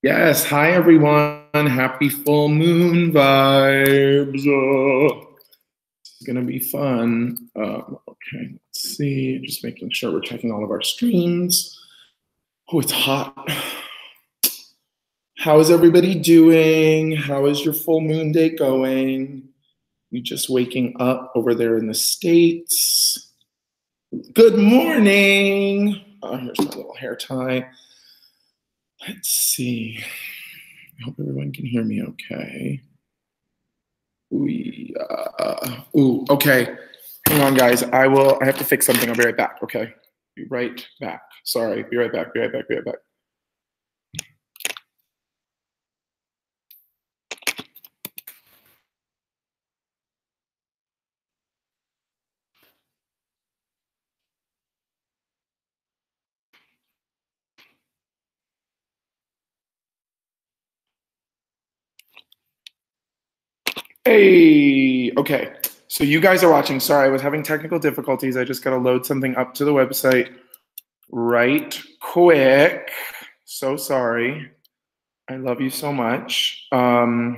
Yes, hi everyone. Happy full moon vibes. It's gonna be fun. Okay, let's see. Just making sure we're checking all of our screens. Oh, it's hot. How is everybody doing? How is your full moon day going? You just waking up over there in the States? Good morning. Here's my little hair tie. Let's see. I hope everyone can hear me okay. Okay. Hang on, guys. I have to fix something. I'll be right back, okay? Be right back. Sorry. Be right back. Be right back. Be right back. Hey, okay. So you guys are watching. Sorry, I was having technical difficulties. I just got to load something up to the website right quick. So sorry. I love you so much. Okay,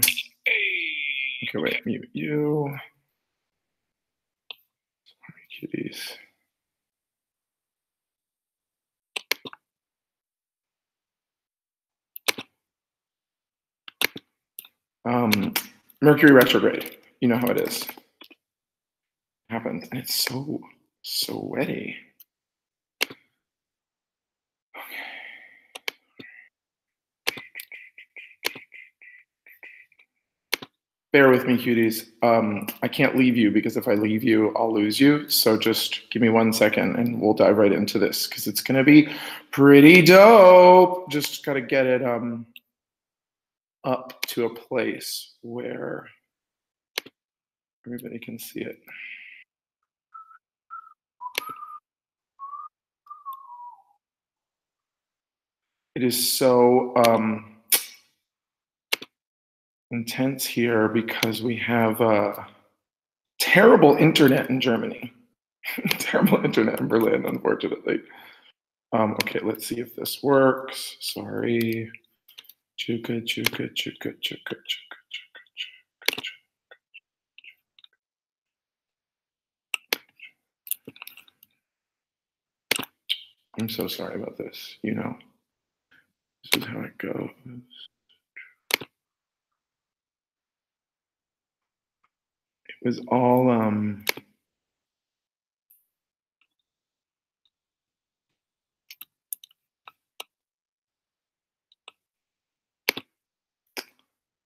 wait, mute you. Sorry, kitties. Mercury retrograde. You know how it is. It happens. And it's so sweaty. Bear with me, cuties. I can't leave you because if I leave you, I'll lose you. So just give me 1 second and we'll dive right into this because it's going to be pretty dope. Just got to get it up to a place where everybody can see it. It is so intense here because we have terrible internet in Germany. Terrible internet in Berlin, unfortunately. Okay, let's see if this works. Sorry. Chuka, chuka, chuka, chuka, chuka, chuka, chuka. I'm so sorry about this, you know. This is how it goes. It was all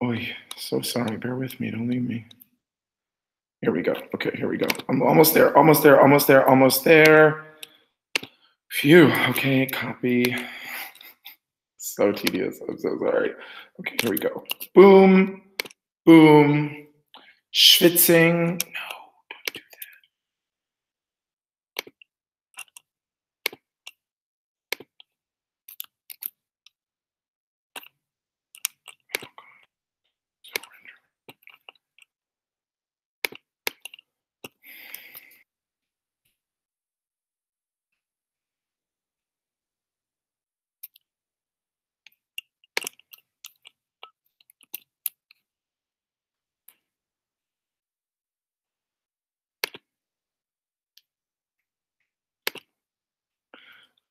Oy, so sorry. Bear with me. Don't leave me. Here we go. Okay, here we go. I'm almost there. Almost there. Almost there. Almost there. Phew. Okay, copy. So tedious. I'm so sorry. Okay, here we go. Boom. Boom. Schwitzing. No.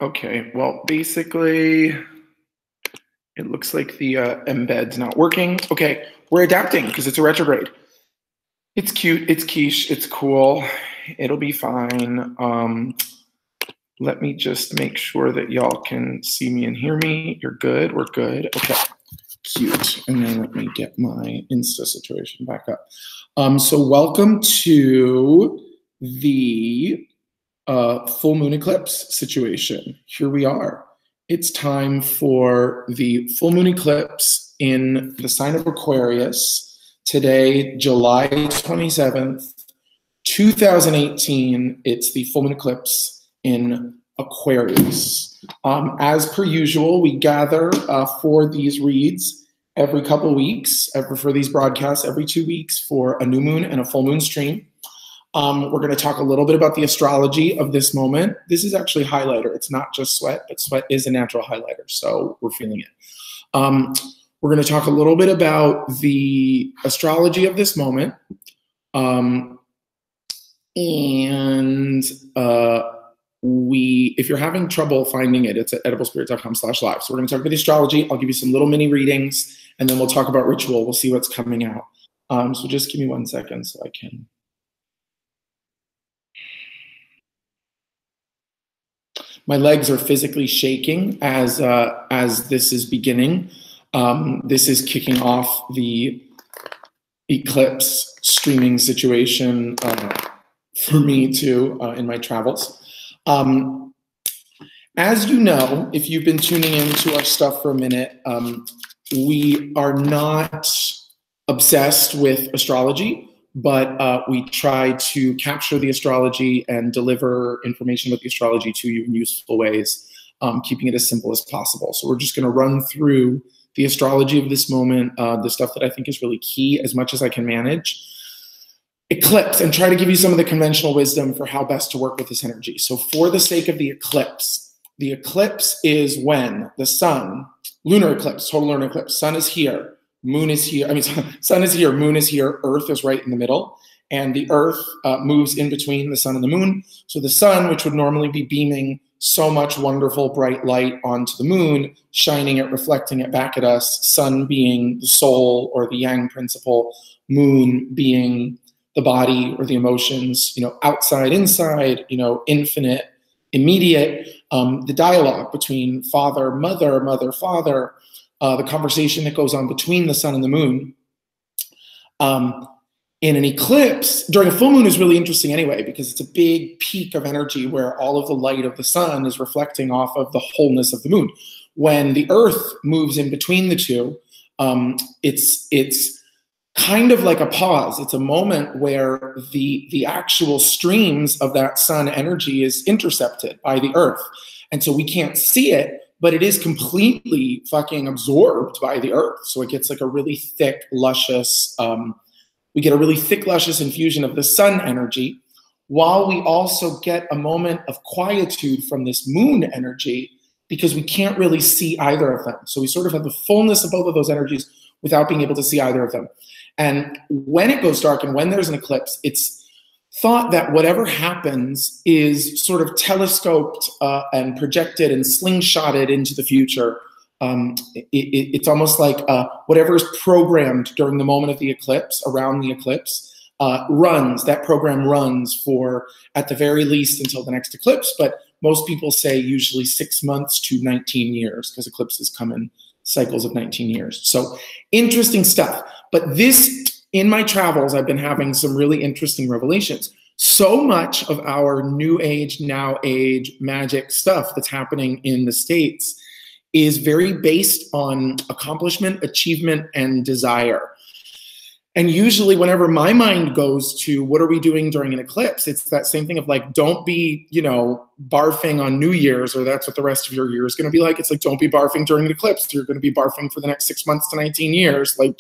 Okay, well, basically, it looks like the embed's not working. Okay, we're adapting because it's a retrograde. It's cute, it's quiche, it's cool. It'll be fine. Let me just make sure that y'all can see me and hear me. You're good, we're good. Okay, cute. And then let me get my Insta situation back up. So welcome to the full moon eclipse situation. Here we are. It's time for the full moon eclipse in the sign of Aquarius. Today, July 27th, 2018, it's the full moon eclipse in Aquarius. As per usual, we gather for these reads every couple weeks, for these broadcasts every 2 weeks for a new moon and a full moon stream. We're going to talk a little bit about the astrology of this moment. This is actually highlighter. It's not just sweat, but sweat is a natural highlighter, so we're feeling it. We're going to talk a little bit about the astrology of this moment. If you're having trouble finding it, it's at ediblespirit.com/live. So we're going to talk about the astrology. I'll give you some little mini readings, and then we'll talk about ritual. We'll see what's coming out. So just give me 1 second so I can. My legs are physically shaking as this is beginning. This is kicking off the eclipse streaming situation for me too in my travels. As you know, if you've been tuning into our stuff for a minute, we are not obsessed with astrology, but we try to capture the astrology and deliver information about the astrology to you in useful ways, keeping it as simple as possible. So we're just going to run through the astrology of this moment, the stuff that I think is really key as much as I can manage. Eclipse, and try to give you some of the conventional wisdom for how best to work with this energy. So for the sake of the eclipse is when the sun, lunar eclipse, total lunar eclipse, sun is here, moon is here, sun is here, moon is here, earth is right in the middle, and the earth moves in between the sun and the moon. So the sun, which would normally be beaming so much wonderful bright light onto the moon, shining it, reflecting it back at us, sun being the soul or the yang principle, moon being the body or the emotions, outside, inside, infinite, immediate, the dialogue between father, mother, mother, father, the conversation that goes on between the sun and the moon. In an eclipse, during a full moon is really interesting anyway, because it's a big peak of energy where all of the light of the sun is reflecting off of the wholeness of the moon. When the earth moves in between the two, it's kind of like a pause. It's a moment where the actual streams of that sun energy is intercepted by the earth. And so we can't see it, but it is completely fucking absorbed by the earth. So it gets like a really thick, luscious, we get a really thick, luscious infusion of the sun energy, while we also get a moment of quietude from this moon energy, because we can't really see either of them. So we sort of have the fullness of both of those energies without being able to see either of them. And when it goes dark and when there's an eclipse, it's thought that whatever happens is sort of telescoped and projected and slingshotted into the future. It's almost like whatever is programmed during the moment of the eclipse, around the eclipse, that program runs for, at the very least, until the next eclipse. But most people say usually 6 months to 19 years, because eclipses come in cycles of 19 years. So interesting stuff. But this, in my travels, I've been having some really interesting revelations. So much of our new age, now age magic stuff that's happening in the States is very based on accomplishment, achievement, and desire. And usually whenever my mind goes to what are we doing during an eclipse, it's that same thing of like, don't be, barfing on New Year's, or that's what the rest of your year is going to be like. It's like, don't be barfing during an eclipse. You're going to be barfing for the next 6 months to 19 years. Like,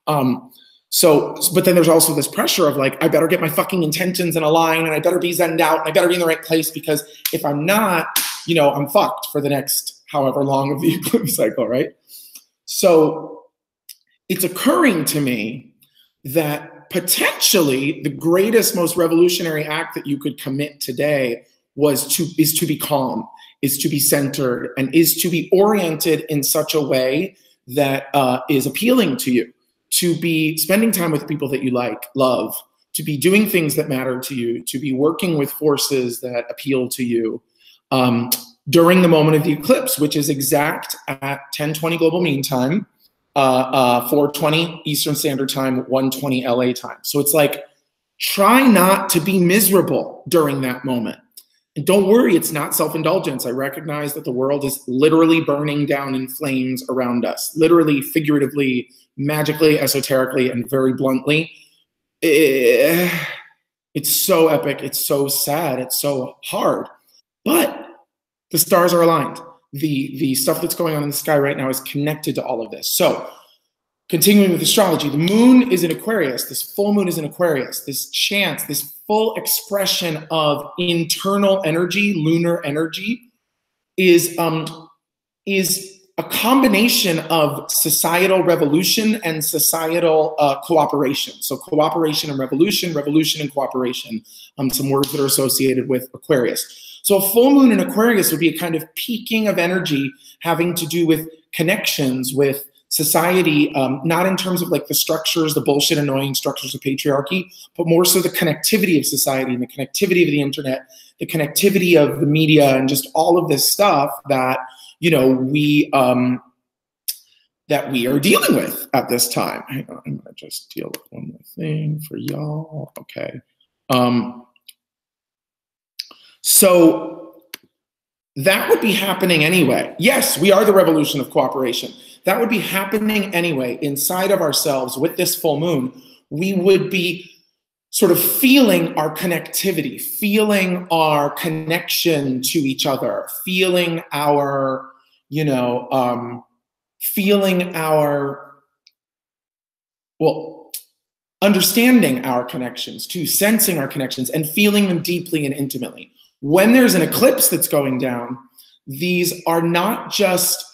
but then there's also this pressure of like, I better get my fucking intentions in a line, and I better be zenned out, and I better be in the right place, because if I'm not, I'm fucked for the next however long of the eclipse cycle, right? So it's occurring to me that potentially the greatest, most revolutionary act that you could commit today is to be calm, is to be centered, and is to be oriented in such a way that is appealing to you, to be spending time with people that you love, to be doing things that matter to you, to be working with forces that appeal to you during the moment of the eclipse, which is exact at 10:20 global mean time, 4:20 Eastern Standard Time, 1:20 LA time. So it's like, try not to be miserable during that moment. And don't worry, it's not self-indulgence. I recognize that the world is literally burning down in flames around us, literally, figuratively, magically, esoterically, and very bluntly. It's so epic. It's so sad. It's so hard. But the stars are aligned. The stuff that's going on in the sky right now is connected to all of this. So continuing with astrology, the moon is in Aquarius. This full moon is in Aquarius. This chance, this full expression of internal energy, lunar energy, is a combination of societal revolution and societal cooperation. So cooperation and revolution, revolution and cooperation, some words that are associated with Aquarius. So a full moon in Aquarius would be a kind of peaking of energy having to do with connections with society, not in terms of like the structures, the bullshit annoying structures of patriarchy, but more so the connectivity of society and the connectivity of the internet, the connectivity of the media, and just all of this stuff that, you know, we are dealing with at this time. Hang on, I'm gonna just deal with one more thing for y'all. Okay. So that would be happening anyway. Yes, we are the revolution of cooperation. That would be happening anyway inside of ourselves with this full moon. We would be sort of feeling our connectivity, feeling our connection to each other, feeling our, you know, feeling our, well, understanding our connections, to sensing our connections and feeling them deeply and intimately. When there's an eclipse that's going down, these are not just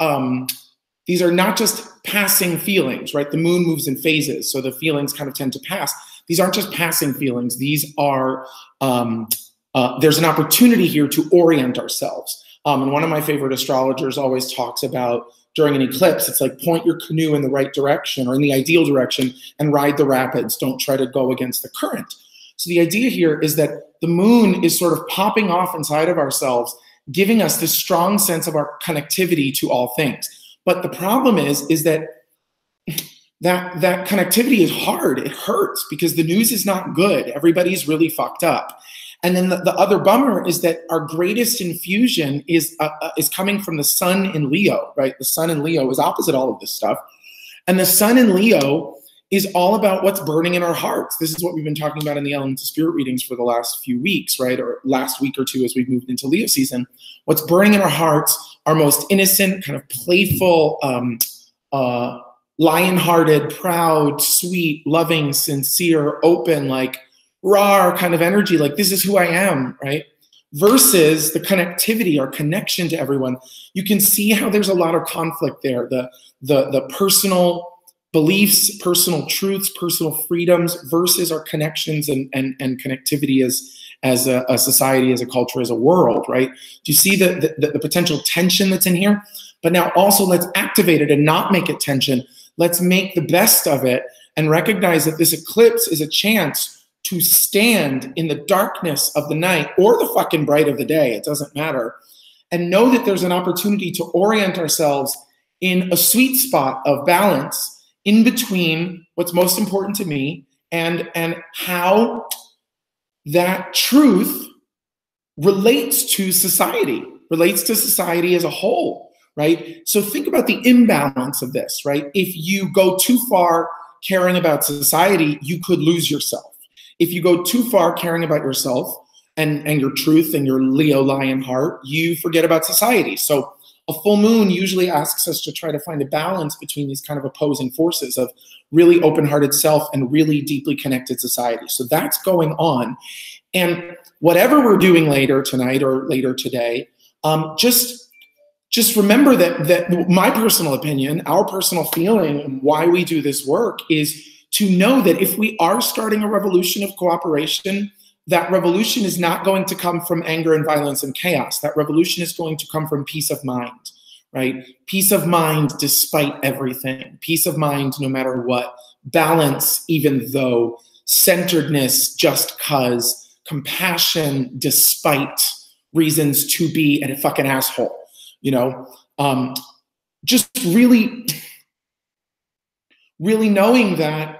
passing feelings, right? The moon moves in phases, so the feelings kind of tend to pass. These aren't just passing feelings. These are, there's an opportunity here to orient ourselves. And one of my favorite astrologers always talks about during an eclipse, it's like point your canoe in the right direction or in the ideal direction and ride the rapids. Don't try to go against the current. So the idea here is that the moon is sort of popping off inside of ourselves, giving us this strong sense of our connectivity to all things. But the problem is that that connectivity is hard. It hurts because the news is not good. Everybody's really fucked up. And then the other bummer is that our greatest infusion is coming from the sun in Leo, right? The sun in Leo is opposite all of this stuff. And the sun in Leo is all about what's burning in our hearts. This is what we've been talking about in the Elements of Spirit readings for the last few weeks, right? Or last week or two as we've moved into Leo season. What's burning in our hearts, our most innocent, kind of playful, lion-hearted, proud, sweet, loving, sincere, open, like raw kind of energy, like this is who I am, right? Versus the connectivity, our connection to everyone. You can see how there's a lot of conflict there. The personal beliefs, personal truths, personal freedoms versus our connections and connectivity as a society, as a culture, as a world, right? Do you see the potential tension that's in here? But now also let's activate it and not make it tension. Let's make the best of it and recognize that this eclipse is a chance to stand in the darkness of the night or the fucking bright of the day, it doesn't matter, and know that there's an opportunity to orient ourselves in a sweet spot of balance in between what's most important to me and how that truth relates to society as a whole, right? So think about the imbalance of this, right? If you go too far caring about society, you could lose yourself. If you go too far caring about yourself and your truth and your Leo lion heart, you forget about society. So a full moon usually asks us to try to find a balance between these kind of opposing forces of really open-hearted self and really deeply connected society. So that's going on. And whatever we're doing later tonight or later today, just remember that my personal opinion, our personal feeling, and why we do this work is to know that if we are starting a revolution of cooperation, that revolution is not going to come from anger and violence and chaos. That revolution is going to come from peace of mind, right? Peace of mind despite everything. Peace of mind no matter what. Balance even though. Centeredness just cause. Compassion despite reasons to be a fucking asshole, you know? Just really knowing that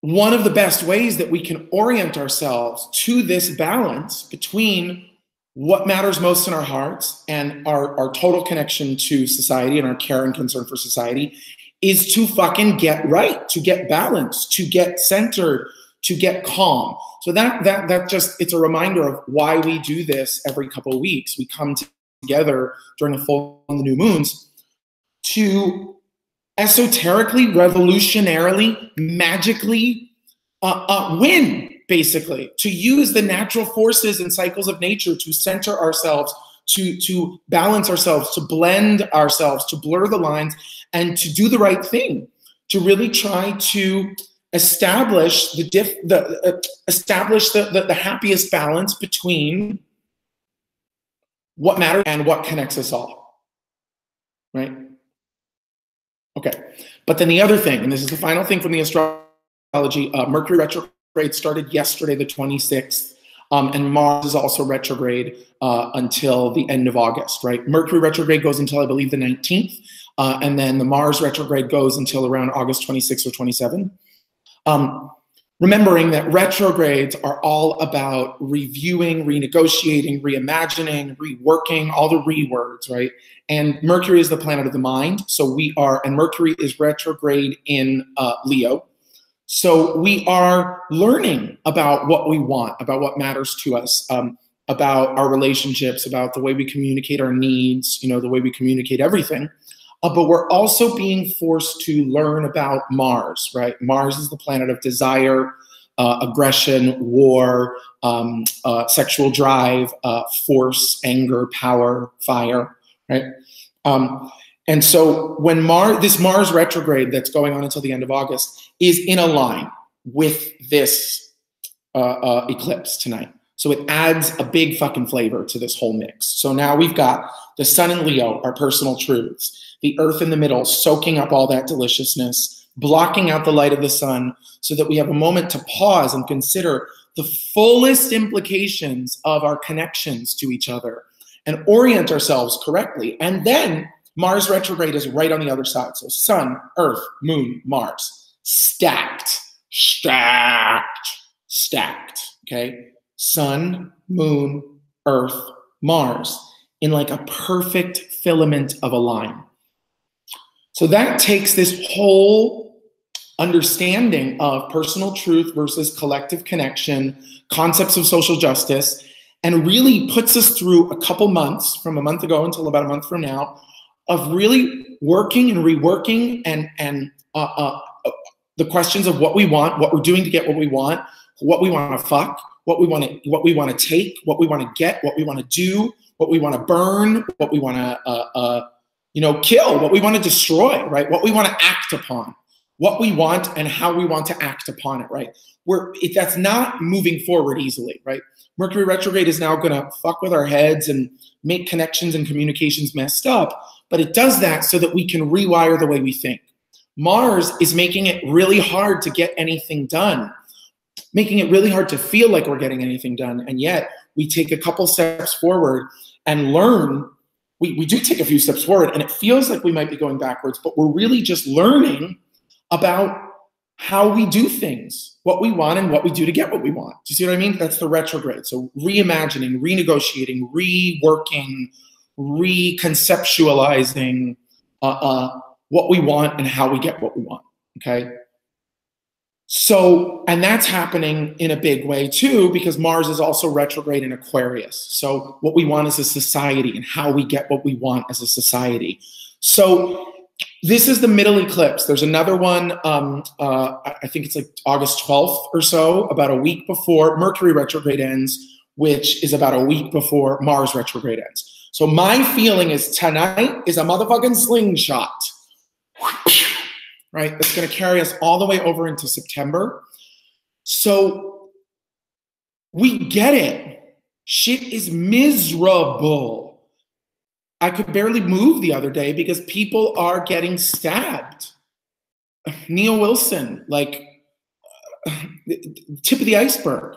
one of the best ways that we can orient ourselves to this balance between what matters most in our hearts and our total connection to society and our care and concern for society is to fucking get right, to get balanced, to get centered, to get calm. So that just, it's a reminder of why we do this every couple of weeks. We come together during a full and the new moons to esoterically, revolutionarily, magically win, basically, to use the natural forces and cycles of nature to center ourselves, to balance ourselves, to blend ourselves, to blur the lines, and to do the right thing, to really try to establish the happiest balance between what matters and what connects us all, right? Okay, but then the other thing, and this is the final thing from the astrology, Mercury retrograde started yesterday, the 26th, and Mars is also retrograde until the end of August, right? Mercury retrograde goes until, I believe, the 19th, and then the Mars retrograde goes until around August 26 or 27. Remembering that retrogrades are all about reviewing, renegotiating, reimagining, reworking, all the re-words, right? And Mercury is the planet of the mind. So we are, and Mercury is retrograde in Leo. So we are learning about what we want, about what matters to us, about our relationships, about the way we communicate our needs, you know, the way we communicate everything. But we're also being forced to learn about Mars, right? Mars is the planet of desire, aggression, war, sexual drive, force, anger, power, fire, right? And so when this Mars retrograde that's going on until the end of August is in a line with this eclipse tonight. So it adds a big fucking flavor to this whole mix. So now we've got the sun in Leo, our personal truths, the earth in the middle, soaking up all that deliciousness, blocking out the light of the sun so that we have a moment to pause and consider the fullest implications of our connections to each other and orient ourselves correctly. And then Mars retrograde is right on the other side. So sun, earth, moon, Mars, stacked, okay? Sun, moon, earth, Mars in like a perfect filament of a line. So that takes this whole understanding of personal truth versus collective connection, concepts of social justice, and really puts us through a couple months, from a month ago until about a month from now, of really working and reworking and the questions of what we want, what we're doing to get what we want to fuck, what we want to take, what we want to get, what we want to do, what we want to burn, what we want to kill, what we want to destroy, right? What we want to act upon, what we want and how we want to act upon it, right? That's not moving forward easily, right? Mercury retrograde is now going to fuck with our heads and make connections and communications messed up, but it does that so that we can rewire the way we think. Mars is making it really hard to get anything done, making it really hard to feel like we're getting anything done, and yet we take a couple steps forward and learn. We do take a few steps forward, and it feels like we might be going backwards, but we're really just learning about how we do things, what we want and what we do to get what we want. Do you see what I mean? That's the retrograde. So reimagining, renegotiating, reworking, reconceptualizing what we want and how we get what we want, okay? So, and that's happening in a big way too, because Mars is also retrograde in Aquarius. So what we want as a society and how we get what we want as a society. So this is the middle eclipse. There's another one, I think it's like August 12th or so, about a week before Mercury retrograde ends, which is about a week before Mars retrograde ends. So my feeling is tonight is a motherfucking slingshot, right? It's going to carry us all the way over into September. So we get it. Shit is miserable. I could barely move the other day because people are getting stabbed. Neil Wilson, like tip of the iceberg.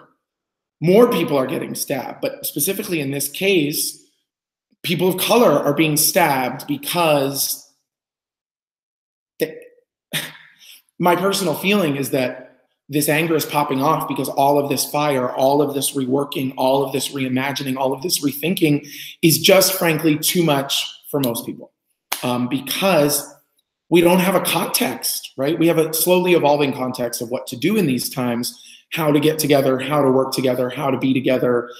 More people are getting stabbed, but specifically in this case, people of color are being stabbed because my personal feeling is that this anger is popping off because all of this fire, all of this reworking, all of this reimagining, all of this rethinking is just frankly too much for most people because we don't have a context, right? We have a slowly evolving context of what to do in these times, how to get together, how to work together, how to be together.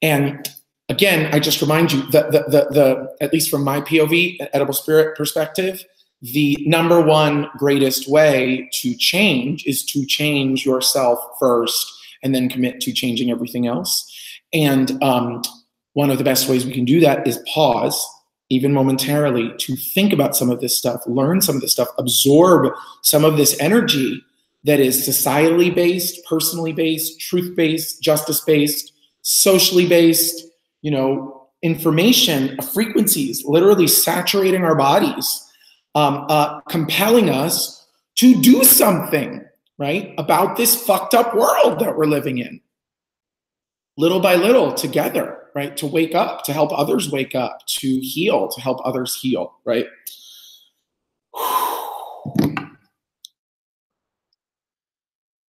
And again, I just remind you that at least from my POV, EdibleSpirit perspective, the #1 greatest way to change is to change yourself first and then commit to changing everything else. And one of the best ways we can do that is pause, even momentarily, to think about some of this stuff, learn some of this stuff, absorb some of this energy that is societally based, personally based, truth-based, justice-based, socially based, you know, information, frequencies, literally saturating our bodies, compelling us to do something, right, about this fucked up world that we're living in. Little by little, together, right, to wake up, to help others wake up, to heal, to help others heal, right?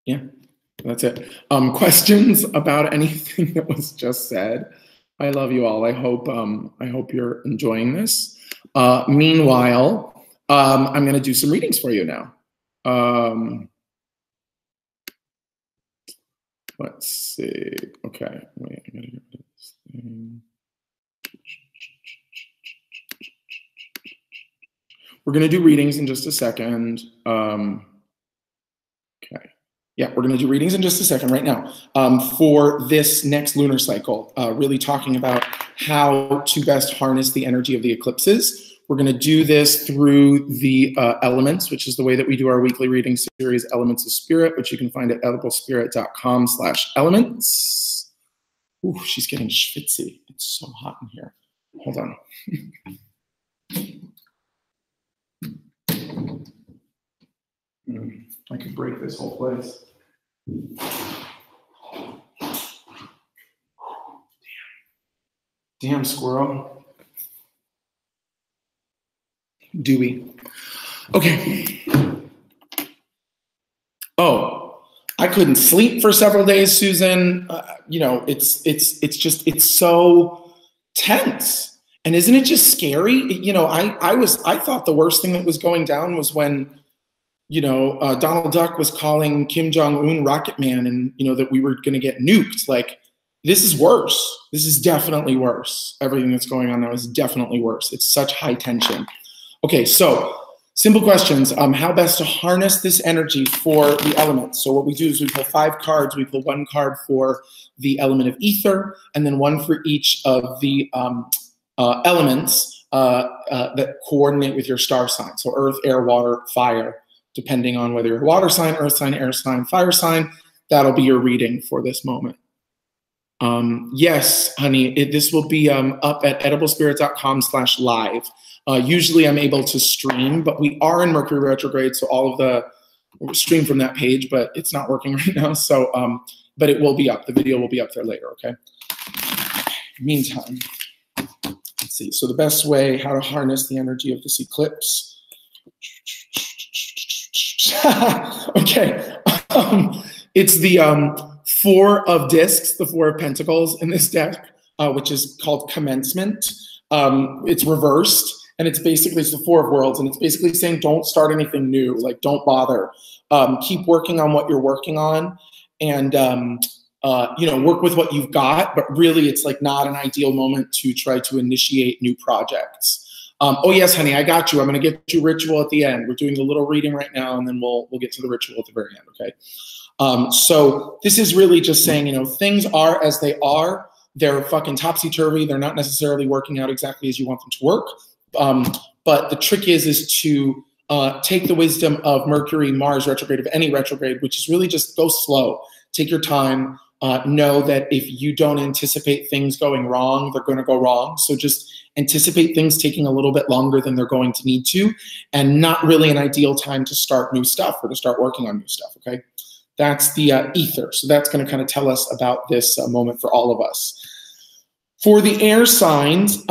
Yeah, that's it. Questions about anything that was just said? I love you all. I hope you're enjoying this. Meanwhile, I'm going to do some readings for you now. Let's see. Okay, wait. I gotta get rid of this thing. We're going to do readings in just a second. Okay. Yeah, we're going to do readings in just a second right now for this next lunar cycle, really talking about how to best harness the energy of the eclipses. We're going to do this through the elements, which is the way that we do our weekly reading series, Elements of Spirit, which you can find at ediblespirit.com/elements. Ooh, she's getting schwitzy. It's so hot in here. Hold on. I could break this whole place. Damn squirrel. Dewey. Okay. Oh, I couldn't sleep for several days, Susan. You know, it's so tense. And isn't it just scary? You know, I thought the worst thing that was going down was when, you know, Donald Duck was calling Kim Jong-un Rocket Man, and, you know, that we were going to get nuked. Like, this is worse. This is definitely worse. Everything that's going on now is definitely worse. It's such high tension. Okay, so simple questions. How best to harness this energy for the elements? So what we do is we pull 5 cards. We pull 1 card for the element of ether, and then 1 for each of the elements that coordinate with your star sign. So earth, air, water, fire, depending on whether you're a water sign, earth sign, air sign, fire sign. That'll be your reading for this moment. Yes, honey, this will be up at ediblespirit.com/live. Usually I'm able to stream, but we are in Mercury retrograde, so all of the stream from that page, but it's not working right now. So, but it will be up. The video will be up there later, okay? Meantime, let's see. So the best way, how to harness the energy of this eclipse. Okay. It's the 4 of discs, the 4 of pentacles in this deck, which is called commencement. It's reversed. And it's basically, it's the 4 of worlds, and it's basically saying don't start anything new, like don't bother. Keep working on what you're working on, and you know, work with what you've got, but really it's like not an ideal moment to try to initiate new projects. Oh yes, honey, I got you. I'm gonna get you ritual at the end. We're doing the little reading right now, and then we'll get to the ritual at the very end, okay? So this is really just saying, you know, things are as they are. They're fucking topsy-turvy. They're not necessarily working out exactly as you want them to work. But the trick is to take the wisdom of Mercury, Mars retrograde, of any retrograde, which is really just go slow. Take your time. Know that if you don't anticipate things going wrong, they're going to go wrong. So just anticipate things taking a little bit longer than they're going to need to, and not really an ideal time to start new stuff or to start working on new stuff, okay? That's the ether. So that's going to kind of tell us about this moment for all of us. For the air signs,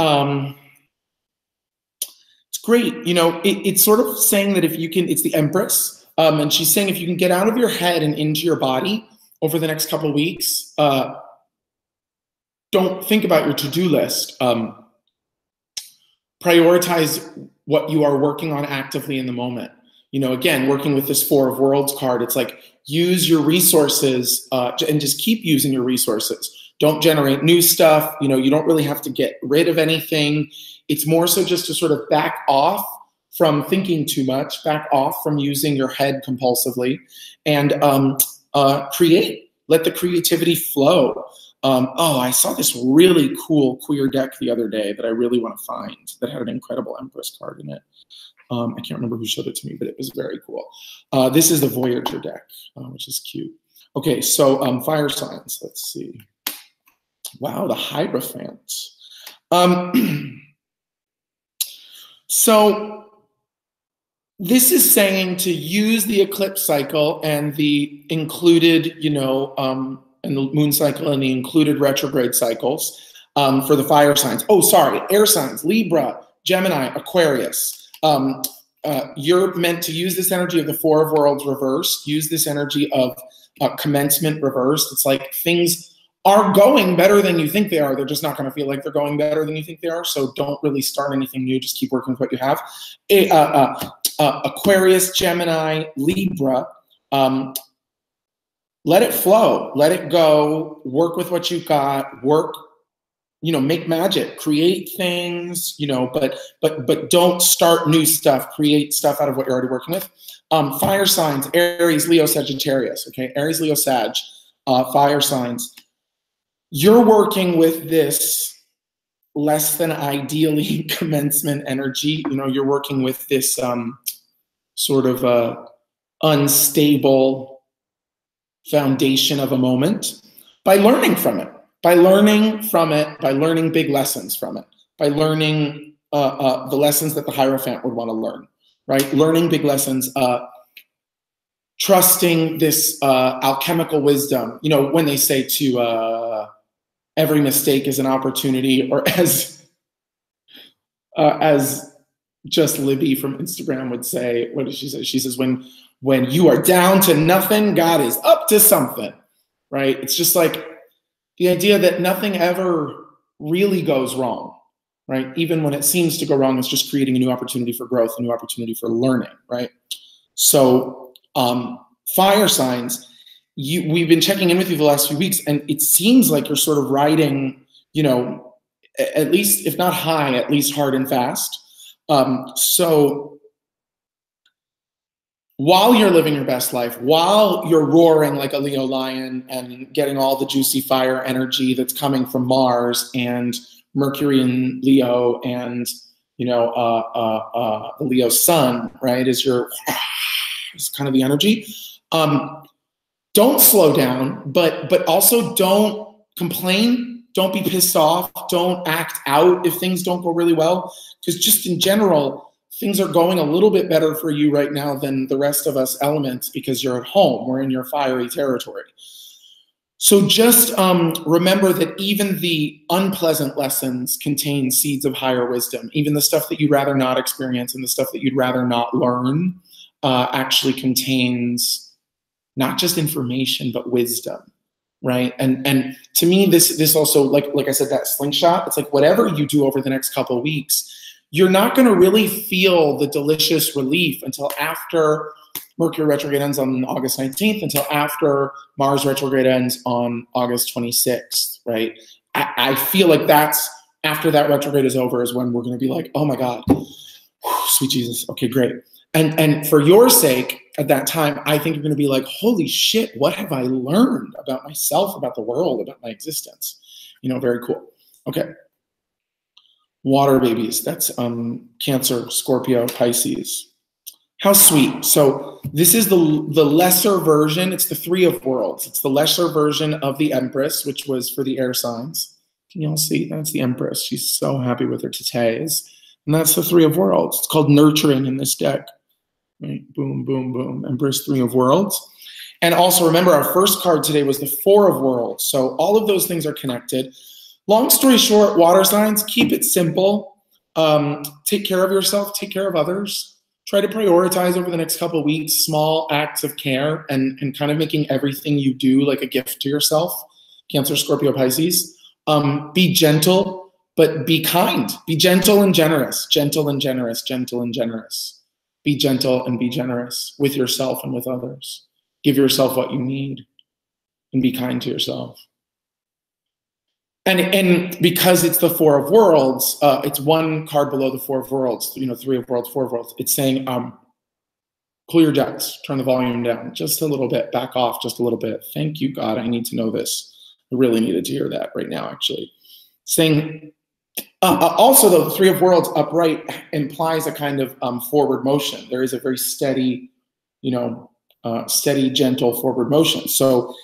it's great. You know, it's sort of saying that if you can, it's the Empress, and she's saying if you can get out of your head and into your body over the next couple of weeks, don't think about your to-do list. Prioritize what you are working on actively in the moment. You know, again, working with this 4 of Worlds card, it's like use your resources and just keep using your resources. Don't generate new stuff. You know, you don't really have to get rid of anything. It's more so just to sort of back off from thinking too much, back off from using your head compulsively, and create. Let the creativity flow. Oh, I saw this really cool queer deck the other day that I really want to find that had an incredible Empress card in it. I can't remember who showed it to me, but it was very cool. This is the Voyager deck, which is cute. Okay, so fire signs. Let's see. Wow, the Hierophant. So this is saying to use the eclipse cycle and the included, you know, and the moon cycle and the included retrograde cycles for the fire signs. Oh, sorry, air signs, Libra, Gemini, Aquarius. You're meant to use this energy of the Four of Worlds reversed, use this energy of commencement reversed. It's like things are going better than you think they are. They're just not going to feel like they're going better than you think they are. So don't really start anything new. Just keep working with what you have. Aquarius, Gemini, Libra. Let it flow. Let it go. Work with what you've got. Work, you know, make magic. Create things, you know, but don't start new stuff. Create stuff out of what you're already working with. Fire signs, Aries, Leo, Sagittarius. Okay, Aries, Leo, Sag. Fire signs. You're working with this less than ideally commencement energy. You know, you're working with this sort of unstable foundation of a moment by learning from it, by learning big lessons from it, by learning the lessons that the Hierophant would want to learn, right? Learning big lessons, trusting this alchemical wisdom. You know, when they say to every mistake is an opportunity, or as just Libby from Instagram would say, what does she say? She says, when you are down to nothing, God is up to something, right? It's just like the idea that nothing ever really goes wrong, right? Even when it seems to go wrong, it's just creating a new opportunity for growth, a new opportunity for learning, right? So fire signs, we've been checking in with you the last few weeks, and it seems like you're sort of riding, you know, at least, if not high, at least hard and fast. So while you're living your best life, while you're roaring like a Leo lion and getting all the juicy fire energy that's coming from Mars and Mercury in Leo, and, you know, the Leo sun, right, is kind of the energy. Don't slow down, but also don't complain. Don't be pissed off. Don't act out if things don't go really well, because just in general, things are going a little bit better for you right now than the rest of us elements, because you're at home. We're in your fiery territory. So just remember that even the unpleasant lessons contain seeds of higher wisdom. Even the stuff that you'd rather not experience and the stuff that you'd rather not learn actually contains not just information, but wisdom, right? And to me, this also, like I said, that slingshot, it's like whatever you do over the next couple of weeks, you're not going to really feel the delicious relief until after Mercury retrograde ends on August 19th, until after Mars retrograde ends on August 26th, right? I feel like that's, after that retrograde is over, is when we're going to be like, oh my God, sweet Jesus, okay, great. And for your sake, at that time, I think you're going to be like, holy shit, what have I learned about myself, about the world, about my existence? You know, very cool. Okay. Water babies, that's Cancer, Scorpio, Pisces. How sweet. So this is the lesser version. It's the Three of Worlds. It's the lesser version of the Empress, which was for the air signs. Can you all see? That's the Empress. She's so happy with her tatés. And that's the Three of Worlds. It's called nurturing in this deck. Right? Boom, boom, boom. Empress, Three of Worlds. And also remember, our first card today was the Four of Worlds. So all of those things are connected. Long story short, water signs, keep it simple. Take care of yourself, take care of others. Try to prioritize over the next couple of weeks small acts of care and kind of making everything you do like a gift to yourself. Cancer, Scorpio, Pisces. Be gentle, but be kind. Be gentle and generous. Gentle and generous. Gentle and generous. Be gentle and be generous with yourself and with others. Give yourself what you need and be kind to yourself. And because it's the Four of Worlds, it's one card below the Four of Worlds, you know, Three of Worlds, Four of Worlds. It's saying, cool your jets, turn the volume down just a little bit, back off just a little bit. Thank you, God, I need to know this. I really needed to hear that right now, actually. Saying, also though, the Three of Worlds upright implies a kind of forward motion. There is a very steady, you know, steady, gentle forward motion. So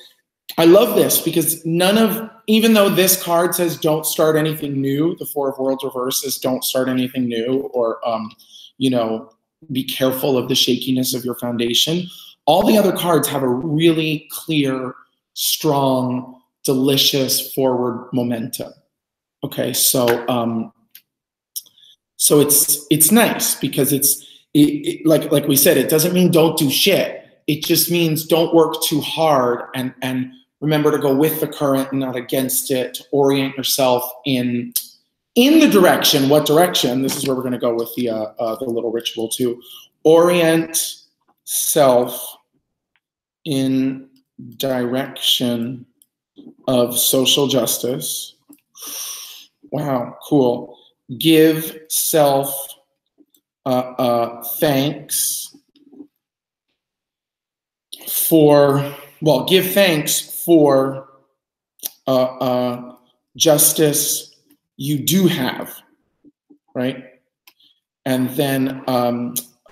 I love this because even though this card says don't start anything new, the Four of Worlds reverse says don't start anything new, or, you know, be careful of the shakiness of your foundation. All the other cards have a really clear, strong, delicious forward momentum. Okay, so it's nice because like we said, it doesn't mean don't do shit. It just means don't work too hard, and remember to go with the current and not against it. To orient yourself in the direction. What direction? This is where we're going to go with the little ritual too. Orient self in direction of social justice. Wow, cool. Give self thanks for, well, give thanks for justice you do have, right? And then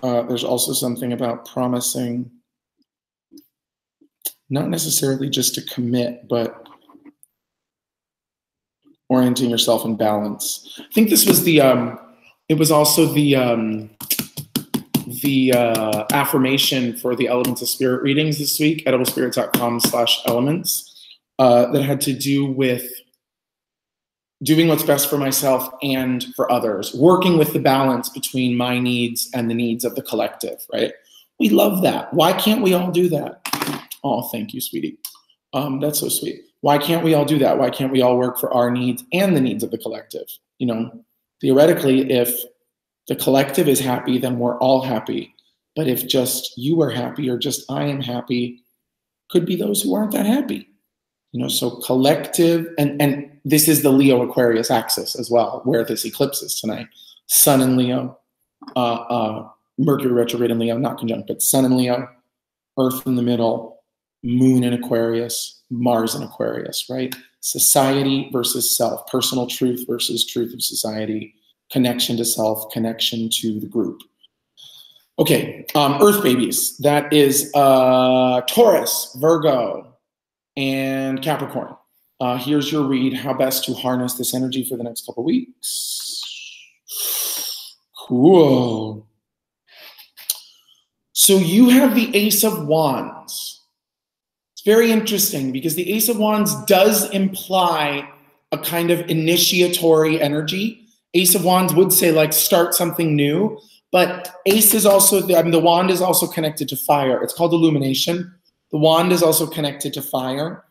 there's also something about promising, not necessarily just to commit, but orienting yourself in balance. I think this was the, it was also the affirmation for the Elements of Spirit readings this week, EdibleSpirit.com/elements, that had to do with doing what's best for myself and for others, working with the balance between my needs and the needs of the collective, right? We love that. Why can't we all do that? Oh, thank you, sweetie. That's so sweet. Why can't we all do that? Why can't we all work for our needs and the needs of the collective? You know, theoretically, if the collective is happy, then we're all happy. But if just you are happy or just I am happy, could be those who aren't that happy. You know, so collective, and this is the Leo Aquarius axis as well, where this eclipse is tonight. Sun in Leo, Mercury retrograde in Leo, not conjunct, but Sun in Leo, Earth in the middle, Moon in Aquarius, Mars in Aquarius, right? Society versus self, personal truth versus truth of society, connection to self, connection to the group. Okay, Earth babies, that is Taurus, Virgo, and Capricorn. Here's your read, how best to harness this energy for the next couple weeks. Cool. So you have the Ace of Wands. It's very interesting because the Ace of Wands does imply a kind of initiatory energy. Ace of Wands would say like start something new, but Ace is also, the wand is also connected to fire. It's called illumination. The wand is also connected to fire.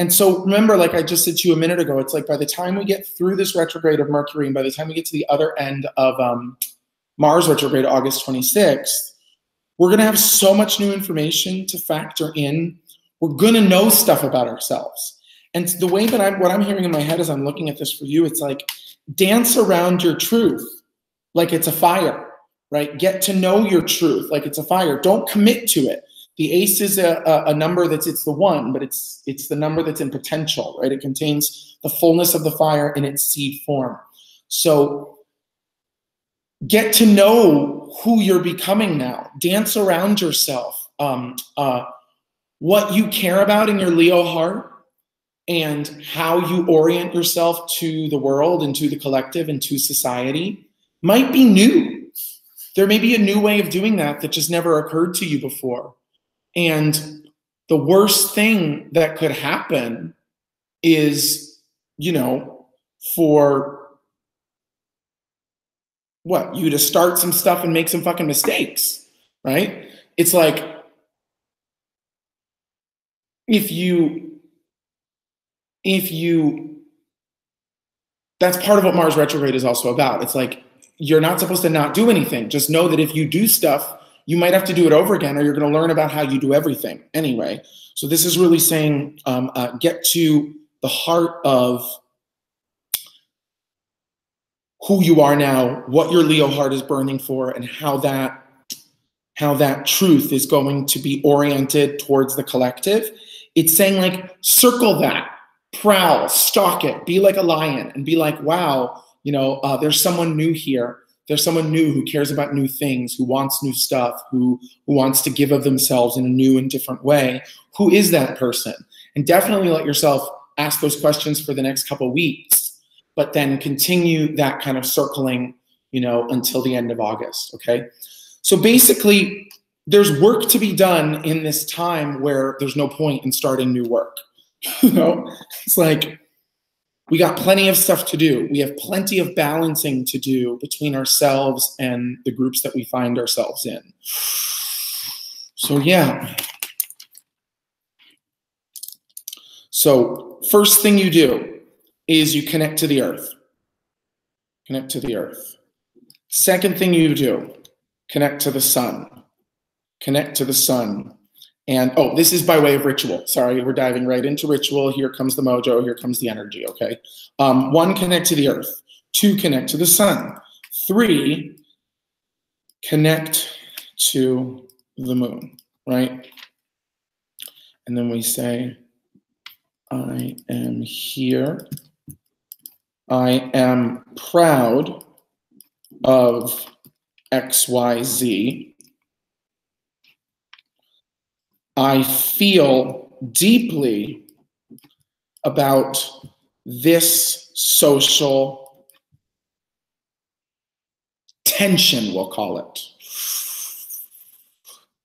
And so remember, like I just said to you a minute ago, it's like by the time we get through this retrograde of Mercury and by the time we get to the other end of Mars retrograde, August 26th, we're going to have so much new information to factor in. We're going to know stuff about ourselves. And the way that what I'm hearing in my head as I'm looking at this for you, it's like dance around your truth like it's a fire, right? Get to know your truth like it's a fire. Don't commit to it. The ace is a number it's the one, but it's the number that's in potential, right? It contains the fullness of the fire in its seed form. So get to know who you're becoming now. Dance around yourself. What you care about in your Leo heart and how you orient yourself to the world and to the collective and to society might be new. There may be a new way of doing that that just never occurred to you before. And the worst thing that could happen is, you know, for what? You to start some stuff and make some fucking mistakes, right? It's like if you, that's part of what Mars retrograde is also about. It's like, you're not supposed to not do anything. Just know that if you do stuff, you might have to do it over again, or you're going to learn about how you do everything anyway. So this is really saying, get to the heart of who you are now, what your Leo heart is burning for, and how that truth is going to be oriented towards the collective. It's saying, like, circle that, prowl, stalk it, be like a lion, and be like, wow, there's someone new here. There's someone new who cares about new things, who wants new stuff, who wants to give of themselves in a new and different way. Who is that person? And definitely let yourself ask those questions for the next couple of weeks, but then continue that kind of circling, until the end of August, okay? So basically, there's work to be done in this time where there's no point in starting new work. It's like, we got plenty of stuff to do. We have plenty of balancing to do between ourselves and the groups that we find ourselves in. So yeah. So first thing you do is you connect to the earth. Connect to the earth. Second thing you do, connect to the sun. Connect to the sun. And, oh, this is by way of ritual. Sorry, we're diving right into ritual. Here comes the mojo. Here comes the energy, okay? 1, connect to the earth. 2, connect to the sun. 3, connect to the moon, right? And then we say, I am here. I am proud of XYZ. I feel deeply about this social tension, we'll call it.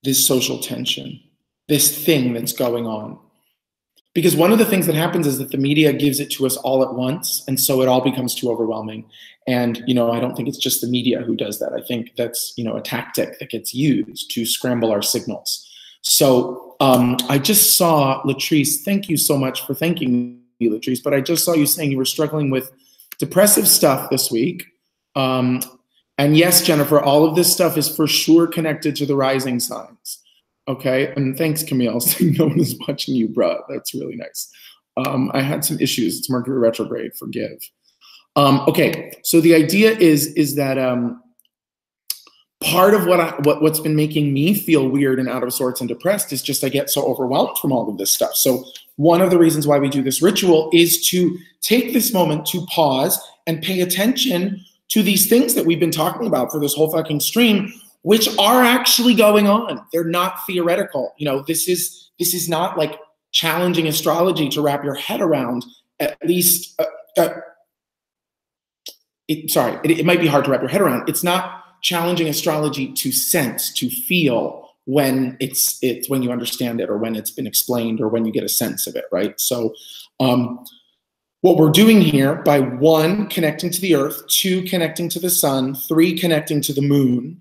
This social tension, this thing that's going on. Because one of the things that happens is that the media gives it to us all at once, and so it all becomes too overwhelming. And, I don't think it's just the media who does that. I think that's, a tactic that gets used to scramble our signals. So I just saw, Latrice, thank you so much for thanking me, Latrice, but I just saw you saying you were struggling with depressive stuff this week. And yes, Jennifer, all of this stuff is for sure connected to the rising signs. Okay, and thanks, Camille. No one is watching you, bruh. That's really nice. I had some issues. It's Mercury retrograde, forgive. Okay, so the idea is that part of what's been making me feel weird and out of sorts and depressed is just I get so overwhelmed from all of this stuff. So one of the reasons why we do this ritual is to take this moment to pause and pay attention to these things that we've been talking about for this whole fucking stream, which are actually going on. They're not theoretical. This is not like challenging astrology to wrap your head around. At least, it might be hard to wrap your head around. It's not challenging astrology to sense, to feel when it's when you understand it, or when it's been explained, or when you get a sense of it, right? So what we're doing here, by 1, connecting to the earth, 2, connecting to the sun, 3, connecting to the moon,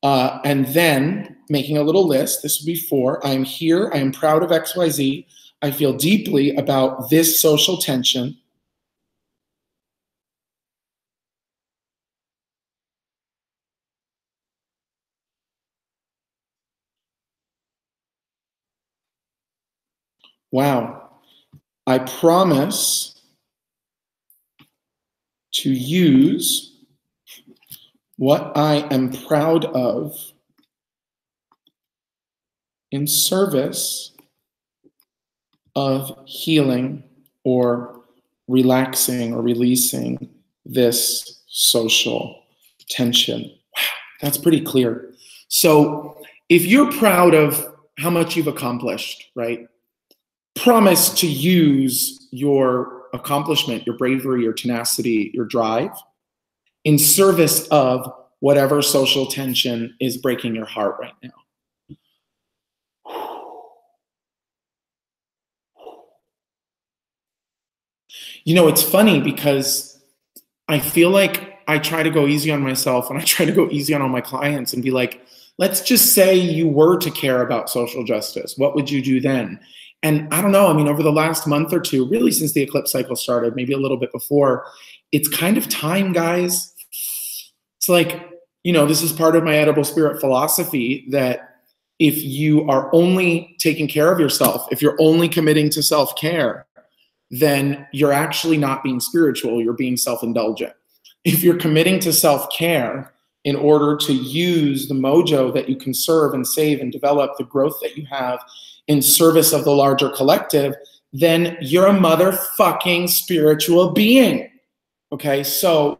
and then making a little list. This would be 4. I am here. I am proud of XYZ. I feel deeply about this social tension. Wow. I promise to use what I am proud of in service of healing or relaxing or releasing this social tension. Wow, that's pretty clear. So if you're proud of how much you've accomplished, right? Promise to use your accomplishment, your bravery, your tenacity, your drive in service of whatever social tension is breaking your heart right now. It's funny because I feel like I try to go easy on myself, and I try to go easy on all my clients and be like, let's just say you were to care about social justice. What would you do then? And I don't know, over the last month or two, really since the eclipse cycle started, maybe a little bit before, it's kind of time, guys. It's like, this is part of my EdibleSpirit philosophy, that if you are only taking care of yourself, if you're only committing to self-care, then you're actually not being spiritual, you're being self-indulgent. if you're committing to self-care in order to use the mojo that you conserve and save and develop, the growth that you have in service of the larger collective, then you're a motherfucking spiritual being. Okay, so,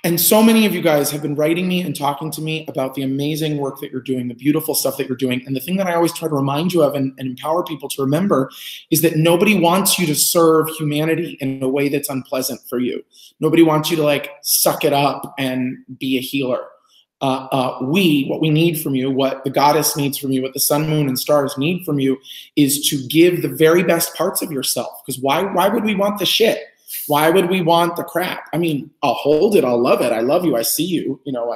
and so many of you guys have been writing me and talking to me about the amazing work that you're doing, the beautiful stuff that you're doing. And the thing that I always try to remind you of and empower people to remember is that nobody wants you to serve humanity in a way that's unpleasant for you. Nobody wants you to like suck it up and be a healer. What we need from you, what the goddess needs from you, what the sun, moon, and stars need from you is to give the very best parts of yourself. Because why would we want the shit? Why would we want the crap? I mean, I'll hold it. I'll love it. I love you. I see you. You know,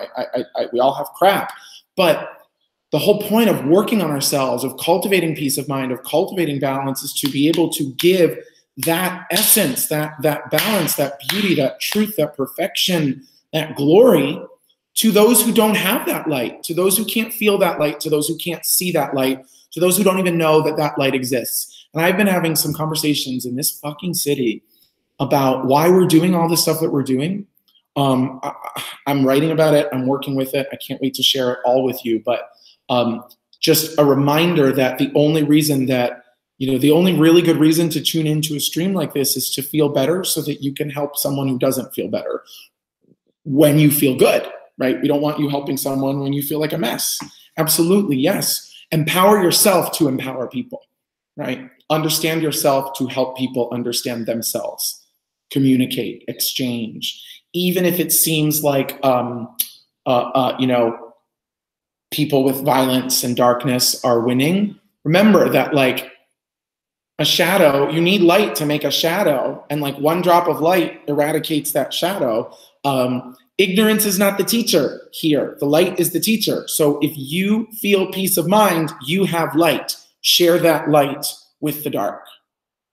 we all have crap. But the whole point of working on ourselves, of cultivating peace of mind, of cultivating balance is to be able to give that essence, that balance, that beauty, that truth, that perfection, that glory to those who don't have that light, to those who can't feel that light, to those who can't see that light, to those who don't even know that that light exists. And I've been having some conversations in this fucking city about why we're doing all the stuff that we're doing. I'm writing about it. I'm working with it. I can't wait to share it all with you. But just a reminder that the only reason that, you know, the only really good reason to tune into a stream like this is to feel better so that you can help someone who doesn't feel better when you feel good, right? We don't want you helping someone when you feel like a mess. Absolutely, yes. Empower yourself to empower people, right? Understand yourself to help people understand themselves. Communicate, exchange, even if it seems like you know, people with violence and darkness are winning. Remember that, like, a shadow, you need light to make a shadow, and like one drop of light eradicates that shadow. Ignorance is not the teacher here. The light is the teacher. So if you feel peace of mind, you have light. Share that light with the dark.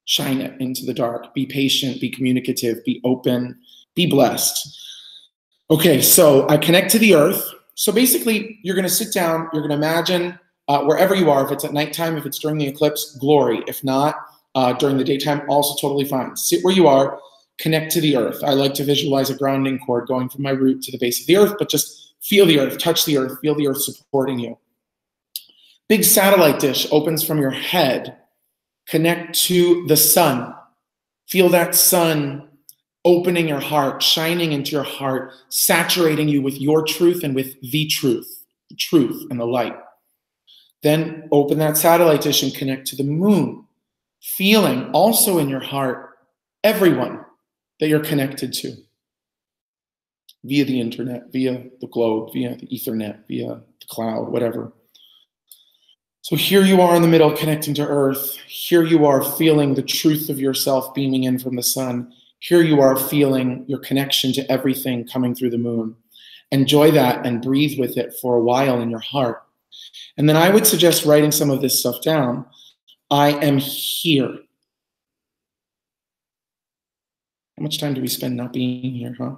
Shine it into the dark. Be patient, be communicative, be open, be blessed. Okay, so I connect to the earth. So basically, you're going to sit down, you're going to imagine wherever you are, if it's at nighttime, if it's during the eclipse, glory. If not, during the daytime, also totally fine. Sit where you are, connect to the earth. I like to visualize a grounding cord going from my root to the base of the earth, but just feel the earth, touch the earth, feel the earth supporting you. Big satellite dish opens from your head. Connect to the sun. Feel that sun opening your heart, shining into your heart, saturating you with your truth and with the truth and the light. Then open that satellite dish and connect to the moon, feeling also in your heart everyone that you're connected to via the internet, via the globe, via the ethernet, via the cloud, whatever. So here you are in the middle, connecting to earth. Here you are feeling the truth of yourself beaming in from the sun. Here you are feeling your connection to everything coming through the moon. Enjoy that and breathe with it for a while in your heart. And then I would suggest writing some of this stuff down. I am here. How much time do we spend not being here, huh?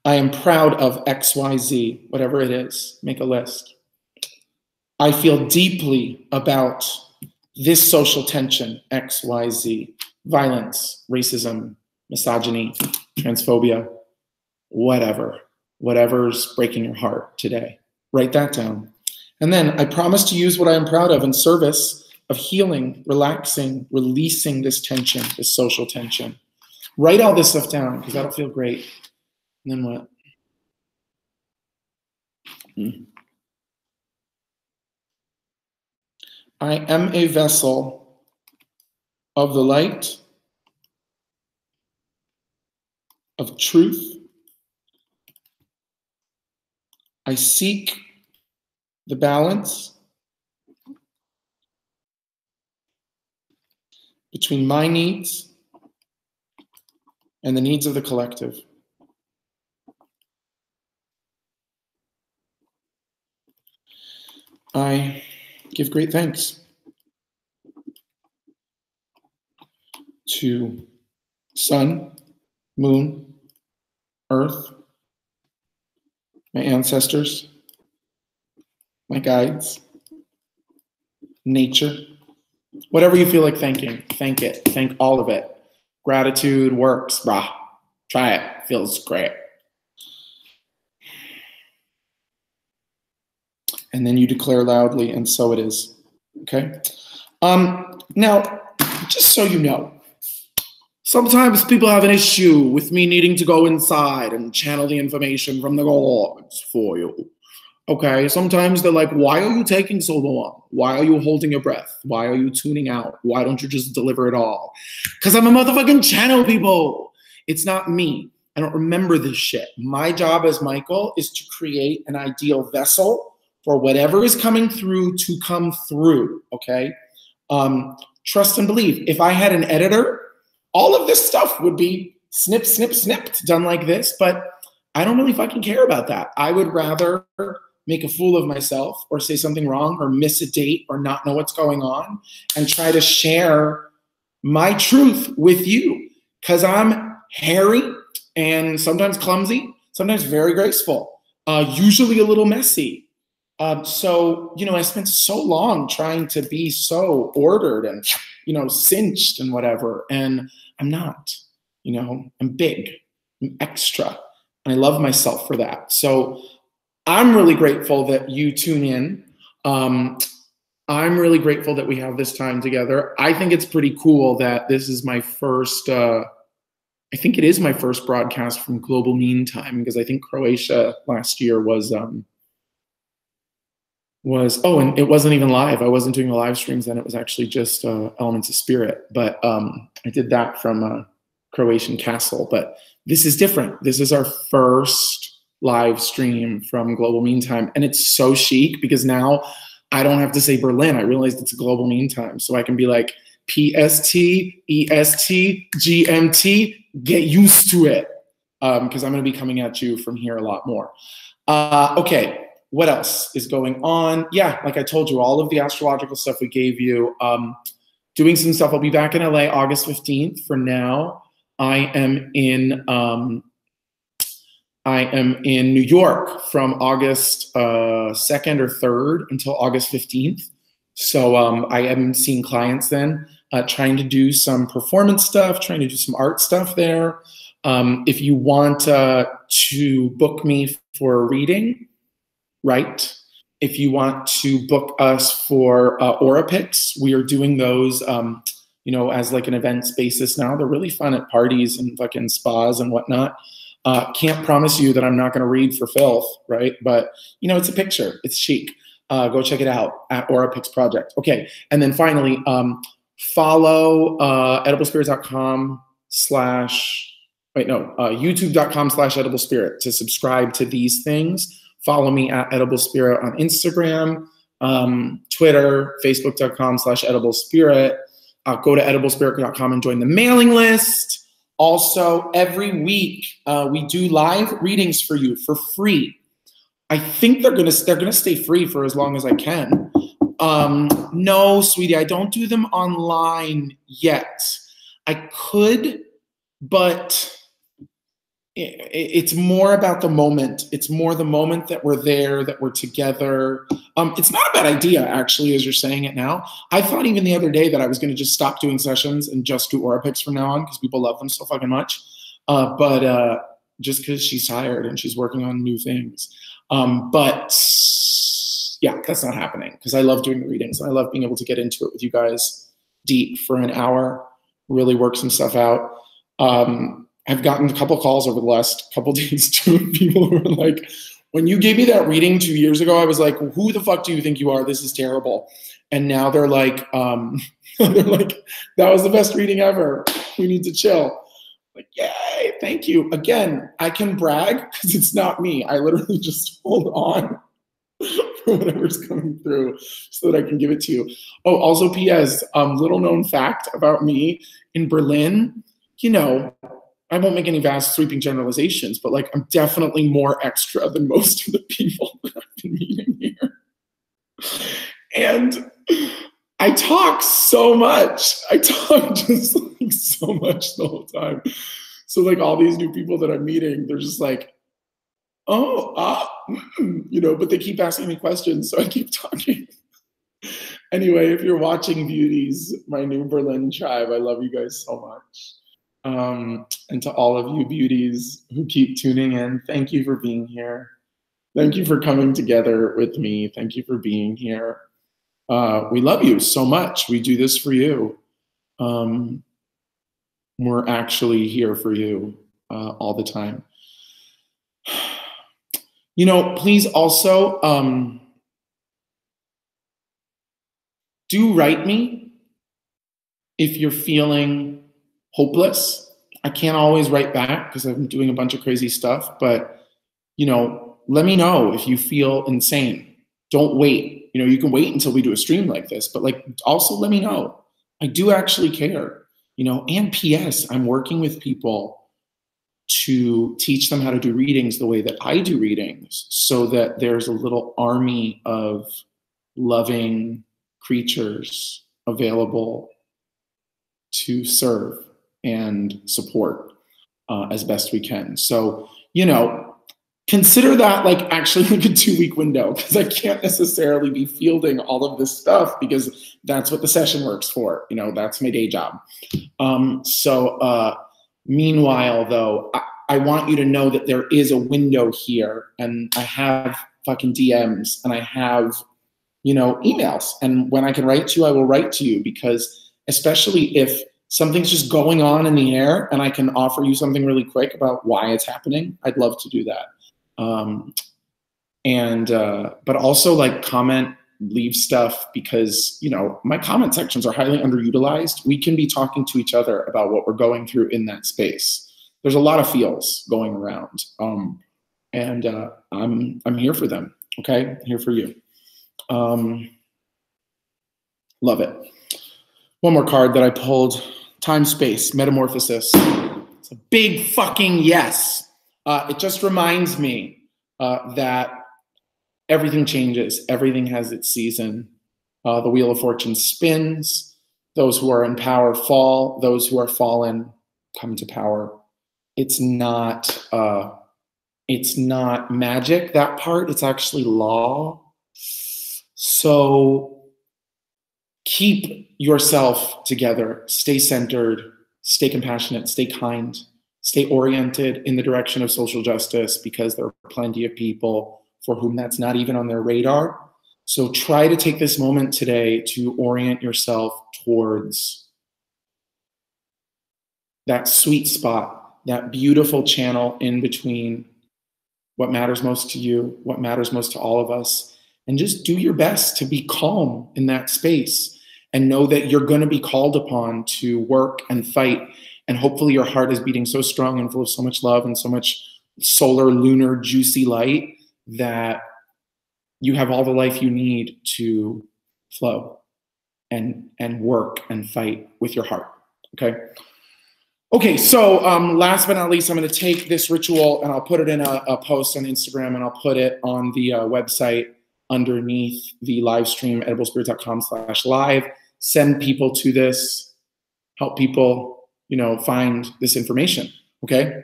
I am proud of XYZ, whatever it is. Make a list. I feel deeply about this social tension, XYZ, violence, racism, misogyny, transphobia, whatever's breaking your heart today. Write that down. And then I promise to use what I am proud of in service of healing, relaxing, releasing this tension, this social tension. Write all this stuff down because that'll feel great. And then what? I am a vessel of the light, of truth. I seek the balance between my needs and the needs of the collective. I give great thanks to sun, moon, earth, my ancestors, my guides, nature, whatever you feel like thanking, thank it, thank all of it. Gratitude works, brah. Try it. Feels great. And then you declare loudly, and so it is. Okay? Now, just so you know, sometimes people have an issue with me needing to go inside and channel the information from the gods for you. Okay, sometimes they're like, why are you taking so long? Why are you holding your breath? Why are you tuning out? Why don't you just deliver it all? Because I'm a motherfucking channel, people. It's not me. I don't remember this shit. My job as Michael is to create an ideal vessel for whatever is coming through to come through, okay? Trust and believe. If I had an editor, all of this stuff would be snip, snip, snipped, done like this, but I don't really fucking care about that. I would rather make a fool of myself or say something wrong or miss a date or not know what's going on and try to share my truth with you because I'm hairy and sometimes clumsy, sometimes very graceful, usually a little messy. So, you know, I spent so long trying to be so ordered and, you know, cinched and whatever, and I'm not, you know, I'm big, I'm extra, and I love myself for that. So I'm really grateful that you tune in. I'm really grateful that we have this time together. I think it's pretty cool that this is my first, I think it is my first broadcast from Global Meantime, because I think Croatia last year was, oh, and it wasn't even live. I wasn't doing the live streams then. It was actually just Elements of Spirit. But I did that from a Croatian castle. But this is different. This is our first live stream from Global Meantime. And it's so chic because now I don't have to say Berlin. I realized it's Global Meantime. So I can be like PST, EST, GMT, get used to it. Because I'm going to be coming at you from here a lot more. Okay. What else is going on? Yeah, like I told you, all of the astrological stuff we gave you. Doing some stuff. I'll be back in LA August 15th. For now, I am in New York from August 2nd or 3rd until August 15th. So I am seeing clients then, trying to do some performance stuff, trying to do some art stuff there. If you want to book me for a reading, right? If you want to book us for aura picks, we are doing those, you know, as like an events basis now. They're really fun at parties and fucking spas and whatnot. Can't promise you that I'm not going to read for filth, right? But, you know, it's a picture. It's chic. Go check it out at Aura Picks Project. Okay. And then finally, follow EdibleSpirit.com/ YouTube.com/EdibleSpirit to subscribe to these things. Follow me at EdibleSpirit on Instagram, Twitter, Facebook.com/EdibleSpirit. Go to EdibleSpirit.com and join the mailing list. Also, every week we do live readings for you for free. I think they're gonna stay free for as long as I can. No, sweetie, I don't do them online yet. I could, but it's more about the moment. It's more the moment that we're there, that we're together. It's not a bad idea, actually, as you're saying it now. I thought even the other day that I was going to just stop doing sessions and just do aura picks from now on because people love them so fucking much. But just because she's tired and she's working on new things. But yeah, that's not happening because I love doing the readings. I love being able to get into it with you guys deep for an hour, really work some stuff out. I've gotten a couple calls over the last couple days too. People who were like, when you gave me that reading 2 years ago, I was like, who the fuck do you think you are? This is terrible. And now they're like, they're like, that was the best reading ever. We need to chill. Like, yay, thank you. Again, I can brag because it's not me. I literally just hold on for whatever's coming through so that I can give it to you. Oh, also PS, little known fact about me in Berlin, you know, I won't make any vast sweeping generalizations, but like I'm definitely more extra than most of the people that I've been meeting here. And I talk so much. I talk just like so much the whole time. So like all these new people that I'm meeting, they're just like, oh, you know, but they keep asking me questions, so I keep talking. Anyway, if you're watching beauties, my new Berlin tribe, I love you guys so much. And to all of you beauties who keep tuning in, thank you for being here. Thank you for coming together with me. Thank you for being here. We love you so much. We do this for you. We're actually here for you all the time. You know, please also do write me if you're feeling hopeless. I can't always write back because I'm doing a bunch of crazy stuff, but, you know, let me know if you feel insane. Don't wait. You know, you can wait until we do a stream like this, but like also let me know. I do actually care, you know, and PS, I'm working with people to teach them how to do readings the way that I do readings so that there's a little army of loving creatures available to serve and support as best we can. So, you know, consider that like actually like a 2-week window because I can't necessarily be fielding all of this stuff because that's what the session works for. You know, that's my day job. Meanwhile, though, I want you to know that there is a window here and I have fucking DMs and I have, you know, emails. And when I can write to you, I will write to you because especially if something's just going on in the air and I can offer you something really quick about why it's happening, I'd love to do that. But also like comment, leave stuff because, you know, my comment sections are highly underutilized. We can be talking to each other about what we're going through in that space. There's a lot of feels going around. I'm here for them. Okay. I'm here for you. Love it. One more card that I pulled, time, space, metamorphosis. It's a big fucking yes. It just reminds me that everything changes. Everything has its season. The wheel of fortune spins. Those who are in power fall. Those who are fallen come to power. It's not magic, that part. It's actually law. So keep yourself together. Stay centered. Stay compassionate. Stay kind. Stay oriented in the direction of social justice because there are plenty of people for whom that's not even on their radar. So try to take this moment today to orient yourself towards that sweet spot, that beautiful channel in between what matters most to you, what matters most to all of us, and just do your best to be calm in that space and know that you're going to be called upon to work and fight. And hopefully your heart is beating so strong and full of so much love and so much solar, lunar, juicy light that you have all the life you need to flow and work and fight with your heart, okay? Okay, so last but not least, I'm gonna take this ritual and I'll put it in a post on Instagram and I'll put it on the website underneath the live stream, ediblespirit.com/live. Send people to this, help people, you know, find this information, okay?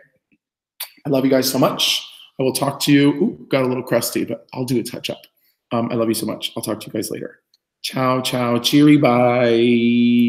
I love you guys so much. I will talk to you. Ooh, got a little crusty, but I'll do a touch up. I love you so much. I'll talk to you guys later. Ciao, ciao, cheery, bye.